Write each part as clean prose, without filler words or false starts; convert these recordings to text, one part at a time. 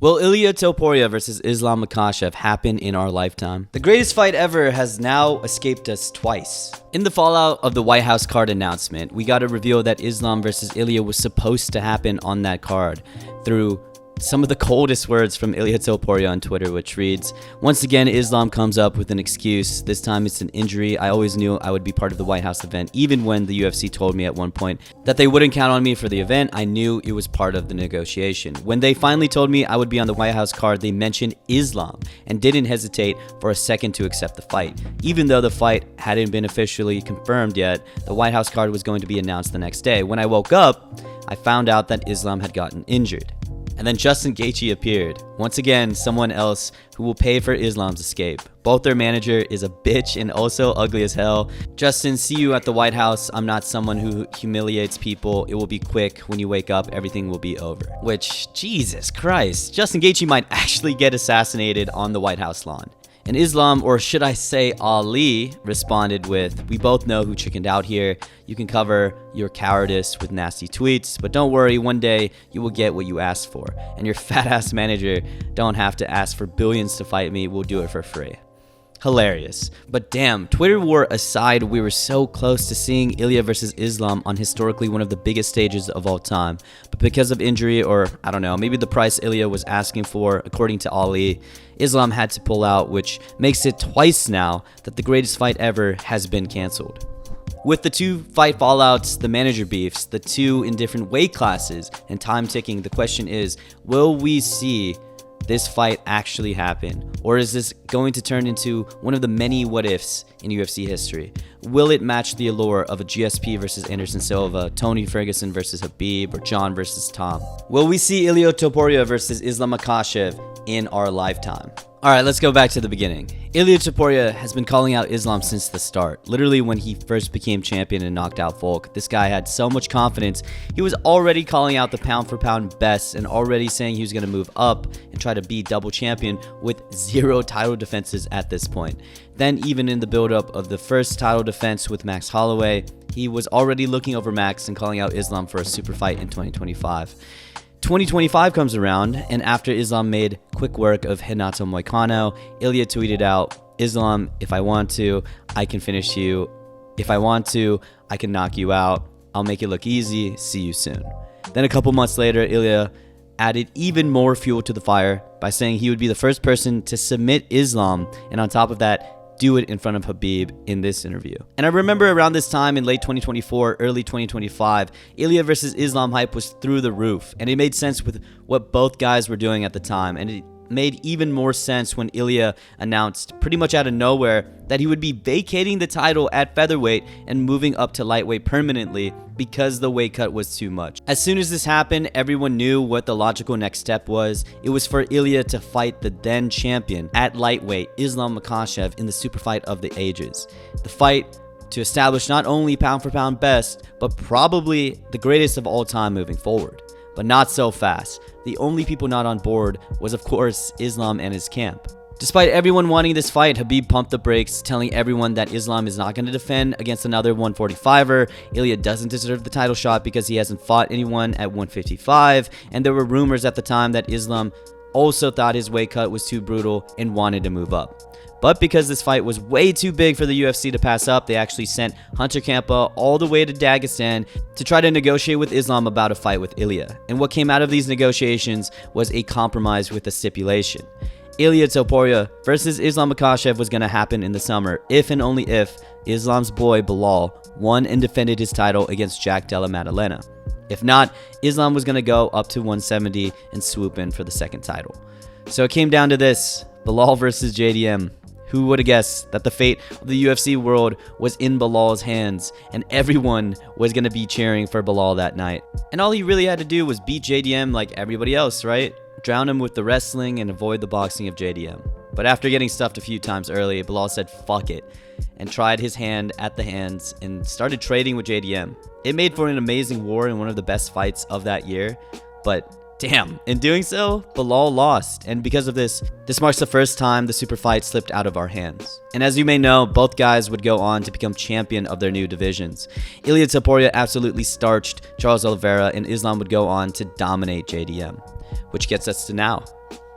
Will Ilia Topuria versus Islam Makhachev happen in our lifetime? The greatest fight ever has now escaped us twice. In the fallout of the White House card announcement, we got a reveal that Islam versus Ilia was supposed to happen on that card through some of the coldest words from Ilia Topuria on Twitter, which reads, "Once again, Islam comes up with an excuse. This time it's an injury. I always knew I would be part of the White House event. Even when the UFC told me at one point that they wouldn't count on me for the event, I knew it was part of the negotiation. When they finally told me I would be on the White House card, they mentioned Islam and didn't hesitate for a second to accept the fight. Even though the fight hadn't been officially confirmed yet, the White House card was going to be announced the next day. When I woke up, I found out that Islam had gotten injured." And then Justin Gaethje appeared. Once again, someone else who will pay for Islam's escape. Both their manager is a bitch and also ugly as hell. "Justin, see you at the White House. I'm not someone who humiliates people. It will be quick. When you wake up, everything will be over." Which, Jesus Christ, Justin Gaethje might actually get assassinated on the White House lawn. And Islam, or should I say Ali, responded with, "We both know who chickened out here. You can cover your cowardice with nasty tweets, but don't worry, one day you will get what you asked for. And your fat ass manager don't have to ask for billions to fight me. We'll do it for free." Hilarious. But damn, Twitter war aside, we were so close to seeing Ilia versus Islam on historically one of the biggest stages of all time. But because of injury, or I don't know, maybe the price Ilia was asking for, according to Ali, Islam had to pull out, which makes it twice now that the greatest fight ever has been canceled. With the two fight fallouts, the manager beefs, the two in different weight classes, and time ticking, the question is, will we see this fight actually happen? Or is this going to turn into one of the many what ifs in UFC history? Will it match the allure of a GSP versus Anderson Silva, Tony Ferguson versus Khabib, or John versus Tom? Will we see Ilia Topuria versus Islam Makhachev in our lifetime? Alright, let's go back to the beginning. Ilia Topuria has been calling out Islam since the start. Literally when he first became champion and knocked out Volk, this guy had so much confidence. He was already calling out the pound for pound best and already saying he was going to move up and try to be double champion with 0 title defenses at this point. Then even in the build-up of the first title defense with Max Holloway, he was already looking over Max and calling out Islam for a super fight in 2025. 2025 comes around, and after Islam made quick work of Renato Moicano, Ilia tweeted out, "Islam, if I want to, I can finish you. If I want to, I can knock you out. I'll make it look easy. See you soon." Then a couple months later, Ilia added even more fuel to the fire by saying he would be the first person to submit Islam, and on top of that, do it in front of Khabib in this interview. And I remember around this time in late 2024, early 2025, Ilia versus Islam hype was through the roof, and it made sense with what both guys were doing at the time, and it made even more sense when Ilia announced pretty much out of nowhere that he would be vacating the title at featherweight and moving up to lightweight permanently because the weight cut was too much. As soon as this happened, everyone knew what the logical next step was. It was for Ilia to fight the then champion at lightweight, Islam Makhachev, in the super fight of the ages. The fight to establish not only pound for pound best, but probably the greatest of all time moving forward. But not so fast. The only people not on board was, of course, Islam and his camp. Despite everyone wanting this fight, Khabib pumped the brakes, telling everyone that Islam is not going to defend against another 145er. Ilia doesn't deserve the title shot because he hasn't fought anyone at 155, and there were rumors at the time that Islam also thought his weight cut was too brutal and wanted to move up. But because this fight was way too big for the UFC to pass up, they actually sent Hunter Kampa all the way to Dagestan to try to negotiate with Islam about a fight with Ilia. And what came out of these negotiations was a compromise with a stipulation. Ilia Topuria versus Islam Makhachev was going to happen in the summer if and only if Islam's boy Bilal won and defended his title against Jack Della Maddalena. If not, Islam was going to go up to 170 and swoop in for the second title. So it came down to this: Bilal versus JDM. Who would have guessed that the fate of the UFC world was in Bilal's hands, and everyone was going to be cheering for Bilal that night. And all he really had to do was beat JDM like everybody else, right? Drown him with the wrestling and avoid the boxing of JDM. But after getting stuffed a few times early, Bilal said fuck it and tried his hand at the hands and started trading with JDM. It made for an amazing war and one of the best fights of that year, but damn, in doing so, Bilal lost, and because of this marks the first time the super fight slipped out of our hands. And as you may know, both guys would go on to become champion of their new divisions. Ilia Topuria absolutely starched Charles Oliveira, and Islam would go on to dominate JDM. which gets us to now.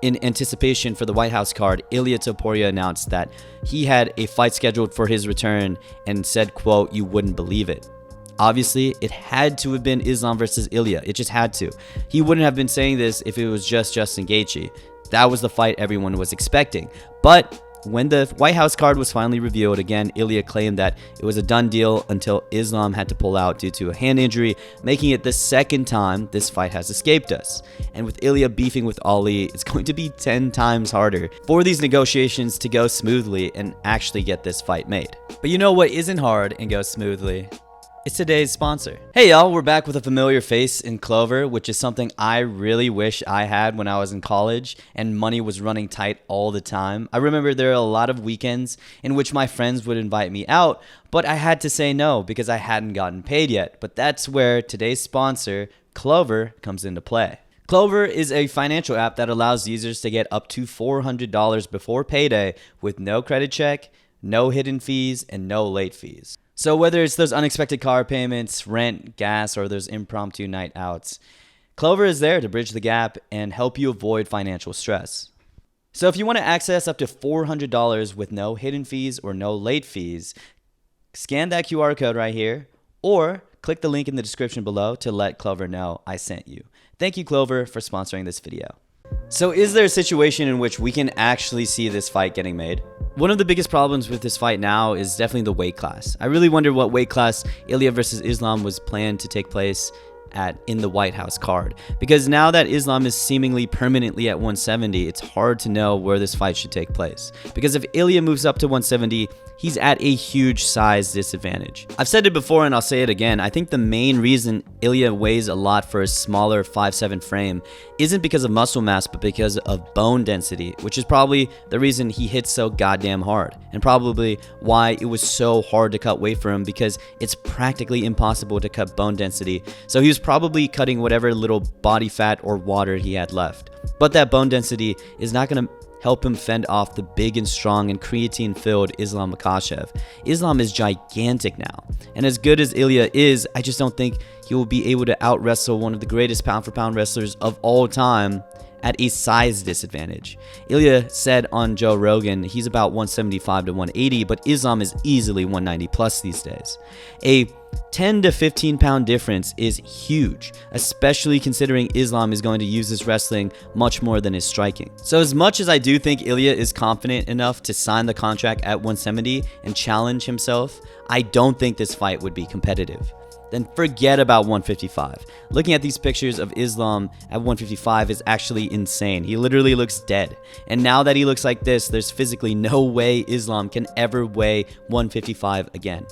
In anticipation for the White House card, Ilia Topuria announced that he had a fight scheduled for his return and said, quote, "You wouldn't believe it." Obviously, it had to have been Islam versus Ilia. It just had to. He wouldn't have been saying this if it was just Justin Gaethje. That was the fight everyone was expecting. But when the White House card was finally revealed, again, Ilia claimed that it was a done deal until Islam had to pull out due to a hand injury, making it the second time this fight has escaped us. And with Ilia beefing with Ali, it's going to be 10 times harder for these negotiations to go smoothly and actually get this fight made. But you know what isn't hard and goes smoothly? It's today's sponsor. Hey y'all, we're back with a familiar face in Clover, which is something I really wish I had when I was in college and money was running tight all the time. I remember there are a lot of weekends in which my friends would invite me out, but I had to say no because I hadn't gotten paid yet. But that's where today's sponsor, Clover, comes into play. Clover is a financial app that allows users to get up to $400 before payday with no credit check, no hidden fees, and no late fees. So whether it's those unexpected car payments, rent, gas, or those impromptu night outs, Clover is there to bridge the gap and help you avoid financial stress. So if you want to access up to $400 with no hidden fees or no late fees, scan that QR code right here or click the link in the description below to let Clover know I sent you. Thank you, Clover, for sponsoring this video. So is there a situation in which we can actually see this fight getting made? One of the biggest problems with this fight now is definitely the weight class. I really wonder what weight class Ilia versus Islam was planned to take place at in the White House card. Because now that Islam is seemingly permanently at 170, it's hard to know where this fight should take place. Because if Ilia moves up to 170, he's at a huge size disadvantage. I've said it before and I'll say it again. I think the main reason Ilia weighs a lot for a smaller 5'7" frame isn't because of muscle mass, but because of bone density, which is probably the reason he hits so goddamn hard, and probably why it was so hard to cut weight for him, because it's practically impossible to cut bone density. So he was probably cutting whatever little body fat or water he had left. But that bone density is not going to help him fend off the big and strong and creatine-filled Islam Makhachev. Islam is gigantic now, and as good as Ilia is, I just don't think he will be able to out-wrestle one of the greatest pound-for-pound wrestlers of all time at a size disadvantage. Ilia said on Joe Rogan he's about 175 to 180, but Islam is easily 190 plus these days. A 10 to 15 pound difference is huge, especially considering Islam is going to use his wrestling much more than his striking. So as much as I do think Ilia is confident enough to sign the contract at 170 and challenge himself, I don't think this fight would be competitive. Then forget about 155. Looking at these pictures of Islam at 155 is actually insane. He literally looks dead. And now that he looks like this, there's physically no way Islam can ever weigh 155 again.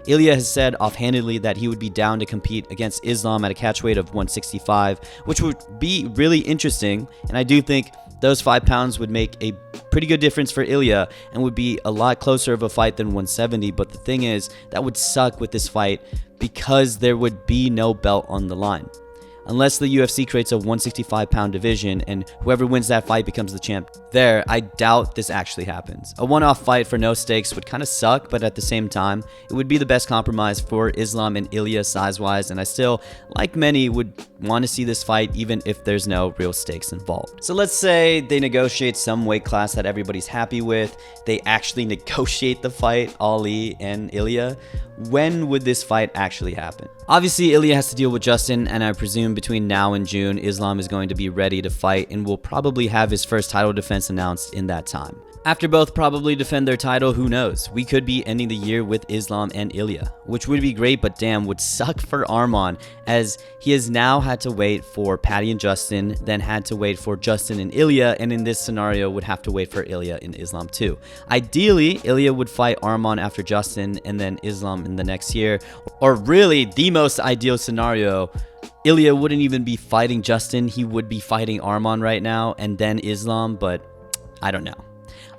Ilia has said offhandedly that he would be down to compete against Islam at a catch weight of 165, which would be really interesting, and I do think those 5 pounds would make a pretty good difference for Ilia and would be a lot closer of a fight than 170, but the thing is, that would suck with this fight because there would be no belt on the line. Unless the UFC creates a 165 pound division and whoever wins that fight becomes the champ there, I doubt this actually happens. A one-off fight for no stakes would kind of suck, but at the same time, it would be the best compromise for Islam and Ilia size-wise, and I still, like many, would want to see this fight even if there's no real stakes involved. So let's say they negotiate some weight class that everybody's happy with. They actually negotiate the fight, Ali and Ilia. When would this fight actually happen? Obviously, Ilia has to deal with Justin, and I presume between now and June, Islam is going to be ready to fight and will probably have his first title defense announced in that time. After both probably defend their title, who knows? We could be ending the year with Islam and Ilia, which would be great, but damn, would suck for Arman, as he has now had to wait for Patty and Justin, then had to wait for Justin and Ilia, and in this scenario would have to wait for Ilia and Islam too. Ideally, Ilia would fight Arman after Justin and then Islam in the next year, or really the most ideal scenario, Ilia wouldn't even be fighting Justin, he would be fighting Arman right now and then Islam, but I don't know.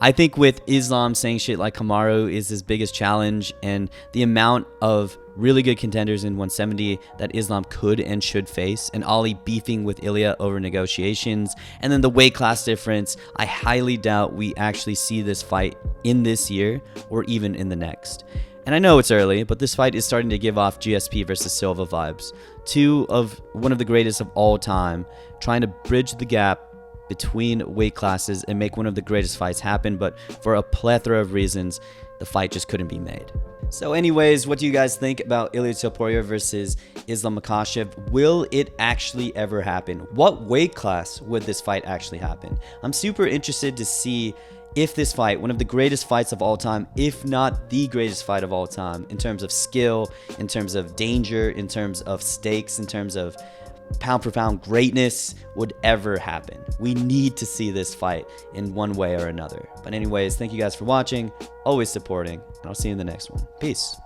I think with Islam saying shit like Kamaru is his biggest challenge, and the amount of really good contenders in 170 that Islam could and should face, and Ali beefing with Ilia over negotiations, and then the weight class difference, I highly doubt we actually see this fight in this year or even in the next. And I know it's early, but this fight is starting to give off GSP versus Silva vibes. Two of one of the greatest of all time, trying to bridge the gap between weight classes and make one of the greatest fights happen, but for a plethora of reasons, the fight just couldn't be made. So anyways, what do you guys think about Ilia Topuria versus Islam Makhachev? Will it actually ever happen? What weight class would this fight actually happen? I'm super interested to see if this fight, one of the greatest fights of all time, if not the greatest fight of all time, in terms of skill, in terms of danger, in terms of stakes, in terms of pound for pound greatness, would ever happen. We need to see this fight in one way or another. But anyways, thank you guys for watching, always supporting, and I'll see you in the next one. Peace.